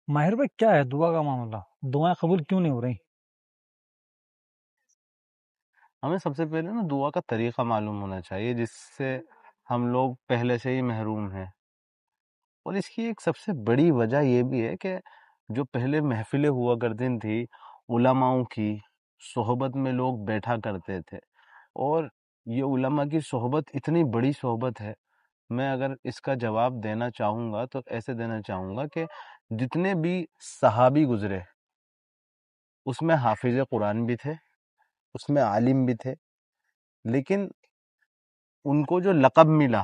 ماہر بھائی کیا ہے دعا کا معاملہ؟ دعائیں قبول کیوں نہیں ہو رہی؟ ہمیں سب سے پہلے نا دعا کا طریقہ معلوم ہونا چاہیے، جس سے ہم لوگ پہلے سے ہی محروم ہیں۔ اور اس کی ایک سب سے بڑی وجہ یہ بھی ہے کہ جو پہلے محفلیں ہوا کرتی تھی، علماؤں کی صحبت میں لوگ بیٹھا کرتے تھے، اور یہ علماء کی صحبت اتنی بڑی صحبت ہے، میں اگر اس کا جواب دینا چاہوں گا تو ایسے دینا چاہوں گا کہ جتنے بھی صحابی گزرے اس میں حافظ قرآن بھی تھے، اس میں عالم بھی تھے، لیکن ان کو جو لقب ملا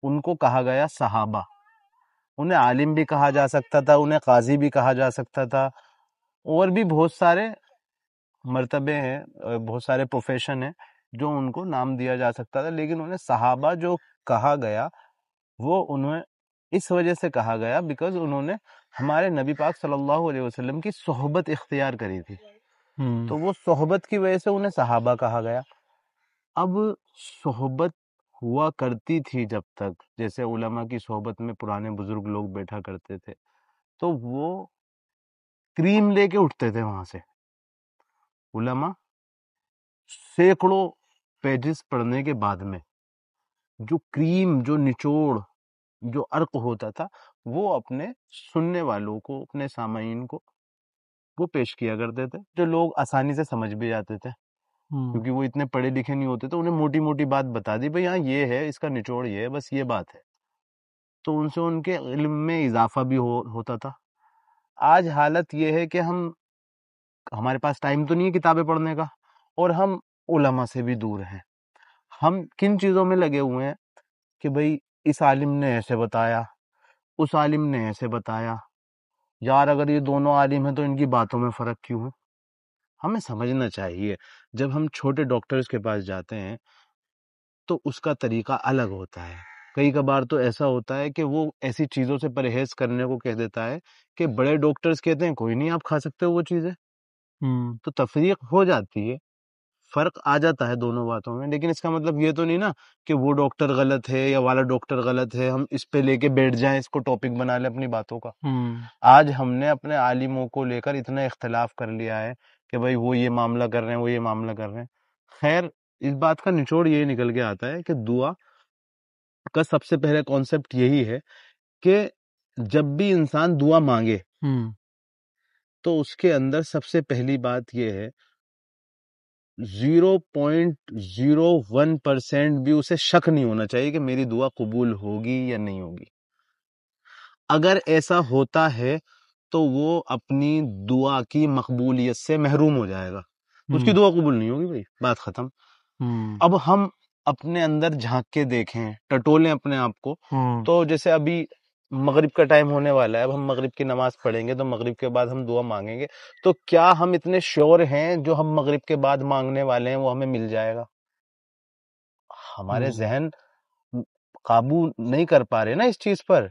ان کو کہا گیا صحابہ۔ انہیں عالم بھی کہا جا سکتا تھا، انہیں قاضی بھی کہا جا سکتا تھا، اور بھی بہت سارے مرتبے ہیں، بہت سارے پروفیشن ہیں جو ان کو نام دیا جا سکتا تھا، لیکن انہیں صحابہ جو کہا گیا وہ انہیں اس وجہ سے کہا گیا بیکاز انہوں نے ہمارے نبی پاک صلی اللہ علیہ وسلم کی صحبت اختیار کری تھی، تو وہ صحبت کی وجہ سے انہیں صحابہ کہا گیا۔ اب صحبت ہوا کرتی تھی جب تک، جیسے علماء کی صحبت میں پرانے بزرگ لوگ بیٹھا کرتے تھے تو وہ کریم لے کے اٹھتے تھے وہاں سے۔ علماء سینکڑوں پیجز پڑھنے کے بعد میں جو کریم، جو نچوڑ، جو عرق ہوتا تھا وہ اپنے سننے والوں کو، اپنے سامعین کو وہ پیش کیا کرتے تھے، جو لوگ آسانی سے سمجھ بھی جاتے تھے کیونکہ وہ اتنے پڑھے لکھے نہیں ہوتے، تو انہیں موٹی موٹی بات بتا دی، بھئی ہاں یہ ہے، اس کا نچوڑ یہ ہے، بس یہ بات ہے، تو ان سے ان کے علم میں اضافہ بھی ہوتا تھا۔ آج حالت یہ ہے کہ ہمارے پاس ٹائم تو نہیں ہے کتابیں پڑھنے کا، اور ہم علماء سے بھی دور ہیں۔ ہم کن چیزوں میں لگے ہوئے ہیں کہ بھئی اس عالم نے ایسے بتایا، اس عالم نے ایسے بتایا، یار اگر یہ دونوں عالم ہیں تو ان کی باتوں میں فرق کیوں ہے؟ ہمیں سمجھنا چاہیے جب ہم چھوٹے ڈاکٹرز کے پاس جاتے ہیں تو اس کا طریقہ الگ ہوتا ہے۔ کئی کبھار تو ایسا ہوتا ہے کہ وہ ایسی چیزوں سے پرہیز کرنے کو کہہ دیتا ہے کہ بڑے ڈاکٹرز کہتے ہیں کوئی نہیں، آپ کھا سکتے ہو وہ چیزیں، تو تفریق ہو جاتی ہے، فرق آ جاتا ہے دونوں باتوں میں، لیکن اس کا مطلب یہ تو نہیں نا کہ وہ ڈاکٹر غلط ہے یا والا ڈاکٹر غلط ہے، ہم اس پہ لے کے بیٹھ جائیں، اس کو ٹاپک بنا لیں اپنی باتوں کا۔ آج ہم نے اپنے عالموں کو لے کر اتنا اختلاف کر لیا ہے کہ بھائی وہ یہ معاملہ کر رہے ہیں، وہ یہ معاملہ کر رہے ہیں۔ خیر، اس بات کا نچوڑ یہ نکل کے آتا ہے کہ دعا کا سب سے پہلے کانسیپٹ یہی ہے کہ جب بھی انسان دعا مانگے تو اس کے اندر سب سے پہلی بات یہ ہے 0.01% بھی اسے شک نہیں ہونا چاہیے کہ میری دعا قبول ہوگی یا نہیں ہوگی۔ اگر ایسا ہوتا ہے تو وہ اپنی دعا کی مقبولیت سے محروم ہو جائے گا، اس کی دعا قبول نہیں ہوگی، بھائی بات ختم۔ اب ہم اپنے اندر جھانک کے دیکھیں، ٹٹولیں اپنے آپ کو، تو جیسے ابھی مغرب کا ٹائم ہونے والا ہے، اب ہم مغرب کی نماز پڑھیں گے تو مغرب کے بعد ہم دعا مانگیں گے، تو کیا ہم اتنے شیور ہیں جو ہم مغرب کے بعد مانگنے والے ہیں وہ ہمیں مل جائے گا؟ ہمارے ذہن قابو نہیں کر پا رہے نا اس چیز پر،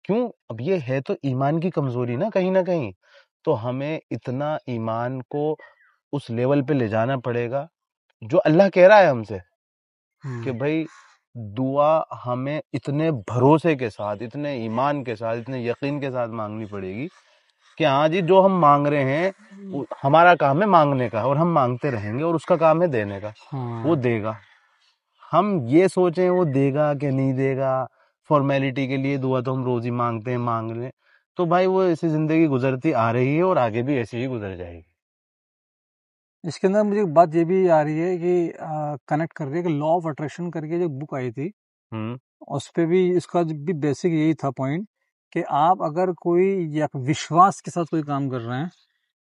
کیوں؟ اب یہ ہے تو ایمان کی کمزوری نا کہیں نہ کہیں، تو ہمیں اتنا ایمان کو اس لیول پہ لے جانا پڑے گا جو اللہ کہہ رہا ہے ہم سے کہ بھائی دعا ہمیں اتنے بھروسے کے ساتھ، اتنے ایمان کے ساتھ، اتنے یقین کے ساتھ مانگنی پڑے گی کہ ہاں جی جو ہم مانگ رہے ہیں ہمارا کام ہے مانگنے کا، اور ہم مانگتے رہیں گے، اور اس کا کام ہے دینے کا، وہ دے گا۔ ہم یہ سوچیں وہ دے گا کہ نہیں دے گا، فارمیلٹی کے لیے دعا تو ہم روز ہی مانگتے ہیں، مانگ لیں، تو بھائی وہ ایسی زندگی گزرتی آ رہی ہے اور آگے بھی ایسی ہی گزر جائے گی۔ اس کے اندر مجھے ایک بات یہ بھی آ رہی ہے کہ کنیکٹ کر رہی ہے کہ لا آف اٹریکشن کر کے جو بک آئی تھی اس پہ بھی اس کا بھی بیسک یہی تھا پوائنٹ کہ آپ اگر کوئی یا وشواس کے ساتھ کوئی کام کر رہے ہیں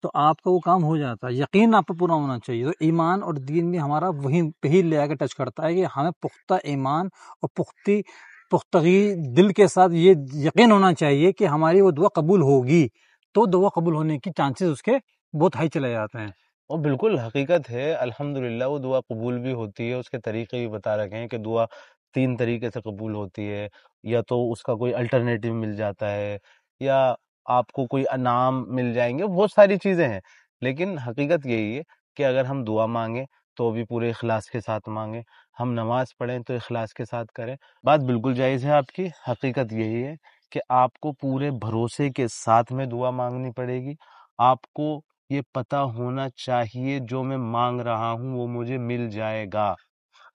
تو آپ کا وہ کام ہو جاتا ہے، یقین آپ پہ پورا ہونا چاہیے۔ تو ایمان اور دین بھی ہمارا وہیں پہ ہی لے آ کے ٹچ کرتا ہے کہ ہمیں پختہ ایمان اور پختگی دل کے ساتھ یہ یقین ہونا چاہیے کہ ہماری وہ دعا قبول ہوگی، تو دعا قبول ہونے کی چانسز اس کے بہت ہائی چلے جاتے ہیں۔ اور بالکل حقیقت ہے، الحمدللہ وہ دعا قبول بھی ہوتی ہے، اس کے طریقے بھی بتا رکھے ہیں کہ دعا 3 طریقے سے قبول ہوتی ہے، یا تو اس کا کوئی الٹرنیٹیو مل جاتا ہے، یا آپ کو کوئی انعام مل جائیں گے، بہت ساری چیزیں ہیں، لیکن حقیقت یہی ہے کہ اگر ہم دعا مانگیں تو بھی پورے اخلاص کے ساتھ مانگیں، ہم نماز پڑھیں تو اخلاص کے ساتھ کریں۔ بات بالکل جائز ہے آپ کی، حقیقت یہی ہے کہ آپ کو پورے بھروسے کے ساتھ میں دعا مانگنی پڑے گی. آپ کو یہ پتا ہونا چاہیے جو میں مانگ رہا ہوں وہ مجھے مل جائے گا.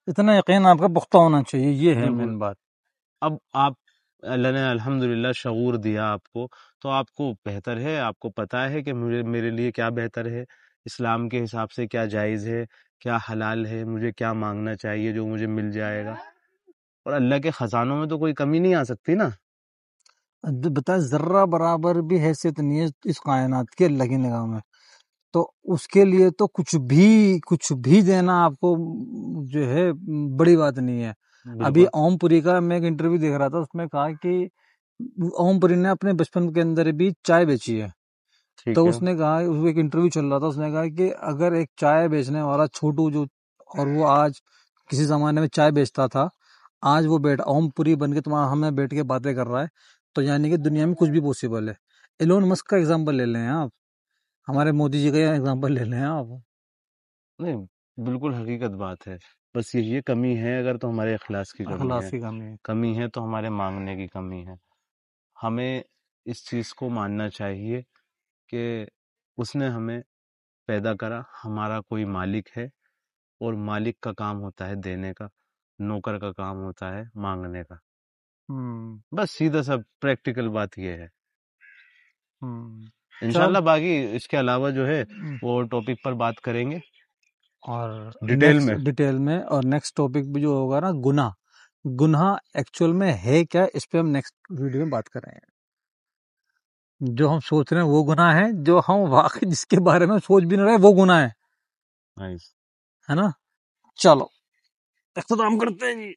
اتنا یقین آپ کا پختہ ہونا چاہیے، یہ ہے بالکل. مین بات. اب آپ اللہ نے الحمدللہ شعور دیا آپ کو، تو آپ کو بہتر ہے، آپ کو پتا ہے کہ میرے لیے کیا بہتر ہے، اسلام کے حساب سے کیا جائز ہے، کیا حلال ہے، مجھے کیا مانگنا چاہیے جو مجھے مل جائے گا. اور اللہ کے خزانوں میں تو کوئی کمی نہیں آ سکتی نا. بتا ذرہ برابر بھی حیثیت نہیں ہے اس کائنات کی اللہ کی نگاہ میں، تو اس کے لیے تو کچھ بھی دینا آپ کو جو ہے بڑی بات نہیں ہے. ابھی بالکل اوم پوری کا میں ایک انٹرویو دیکھ رہا تھا، اس میں کہا کہ اوم پوری نے اپنے بچپن کے اندر بھی چائے بیچی ہے. ٹھیک تو ہے. اس نے کہا، ایک انٹرویو چل رہا تھا، اس نے کہا کہ اگر ایک چائے بیچنے والا چھوٹو جو، اور وہ آج کسی زمانے میں چائے بیچتا تھا، آج وہ اوم پوری بن کے تمہارا ہمیں بیٹھ کے باتیں کر رہا ہے، تو یعنی کہ دنیا میں کچھ بھی پوسیبل ہے. ایلون مسک کا اگزامپل لے لیں آپ، ہمارے مودی جی کا اگزامپل لے لیں آپ. نہیں، بالکل حقیقت بات ہے. بس یہ کمی ہے اگر تو ہمارے اخلاص کی کمی ہے، اخلاصی کمی ہے. کمی ہے تو ہمارے مانگنے کی کمی ہے. ہمیں اس چیز کو ماننا چاہیے کہ اس نے ہمیں پیدا کرا، ہمارا کوئی مالک ہے، اور مالک کا کام ہوتا ہے دینے کا، نوکر کا کام ہوتا ہے مانگنے کا. بس سیدھا سا پریکٹیکل بات یہ ہے. انشاءاللہ باقی اس کے علاوہ جو ہے وہ ٹاپک پر بات کریں گے اور ڈیٹیل میں. ڈیٹیل میں. اور نیکسٹ ٹاپک بھی جو ہوگا نا، گناہ ایکچوئل میں ہے کیا، اس پہ ہم نیکسٹ ویڈیو میں بات کریں گے. جو ہم سوچ رہے ہیں وہ گناہ ہے، جو ہم واقعی جس کے بارے میں سوچ بھی نہیں رہے وہ گناہ ہے نا. چلو اختتام کرتے ہیں جی.